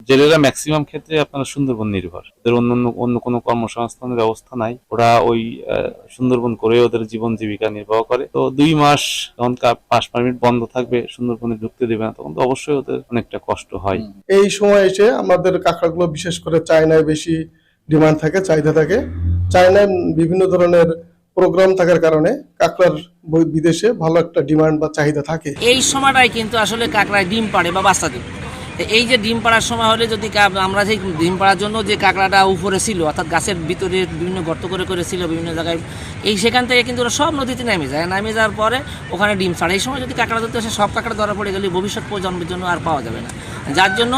জেলেরা ম্যাক্সিমাম ক্ষেত্রে আপনারা সুন্দরবন নির্ভর, ওদের অন্য কোনো কর্মসংস্থানের ব্যবস্থা নাই, ওরা ওই সুন্দরবন করে ওদের জীবন জীবিকা নির্বাহ করে। তো 2 মাস যখন পাস পারমিট বন্ধ থাকবে, সুন্দরবনে ঢুকতে দেবে না, তখন তো অবশ্যই ওদের অনেকটা কষ্ট হয়। এই সময় এসে আমাদের কাঁকড়াগুলো বিশেষ করে চায়নায় বেশি ডিমান্ড থাকে, চাহিদা থাকে। চায়নায় বিভিন্ন ধরনের প্রোগ্রাম থাকার কারণে কাঁকড়ার বিদেশে ভালো একটা ডিমান্ড বা চাহিদা থাকে। এই সময়টাই কিন্তু আসলে কাঁকড়ায় ডিম পাড়ে বা বাচ্চা দেয়। এই যে ডিম পাড়ার সময় হলে যদি আমরা যে ডিম পাড়ার জন্য যে কাঁকড়াটা উপরে ছিল, অর্থাৎ গাছের ভিতরে বিভিন্ন গর্ত করে ছিল বিভিন্ন জায়গায়, সেখান থেকে কিন্তু ওরা সব নদীতে নেমে যায়, নেমে যাওয়ার পরে ওখানে ডিম ছাড়ে। এই সময় যদি কাঁকড়া ধরতে আসে, সব কাঁকড়া ধরা পড়ে গেলে ভবিষ্যৎ প্রজন্মের জন্য আর পাওয়া যাবে না। যার জন্য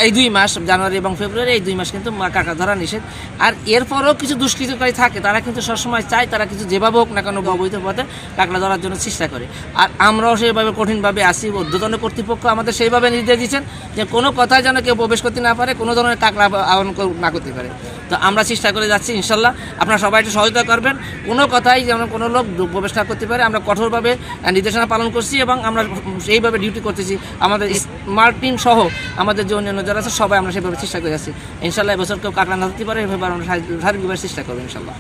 এই 2 মাস, জানুয়ারি এবং ফেব্রুয়ারি, এই 2 মাস কিন্তু কাঁকড়া ধরা নিষেধ। আর এরপরেও কিছু দুষ্কৃতকারী থাকে, তারা কিন্তু সবসময় চায়, তারা কিছু যেভাবে হোক না কেন অবৈধ পথে কাঁকড়া ধরার জন্য চেষ্টা করে। আর আমরাও সেইভাবে কঠিনভাবে আসি, ঊর্ধ্বতন কর্তৃপক্ষ আমাদের সেইভাবে নির্দেশ দিচ্ছেন যে কোনো কথায় যেন কেউ প্রবেশ করতে না পারে, কোনো ধরনের কাঁকড়া আহরণ না করতে পারে। তো আমরা চেষ্টা করে যাচ্ছি, ইনশাল্লাহ আপনারা সবাই একটু সহযোগিতা করবেন। কোনো কথাই যেন কোনো লোক প্রবেশ না করতে পারে, আমরা কঠোরভাবে নির্দেশনা পালন করছি এবং আমরা সেইভাবে ডিউটি করতেছি। আমাদের স্মার্ট টিম সহ আমাদের যে অন্যান্য যারা আছে সবাই আমরা সেভাবে চেষ্টা করে যাচ্ছি। ইনশাল্লাহ এবছর কেউ কাঁকড়া না ধরতে পারে, এভাবে আমরা সার্বিকভাবে চেষ্টা করবো ইনশাল্লাহ।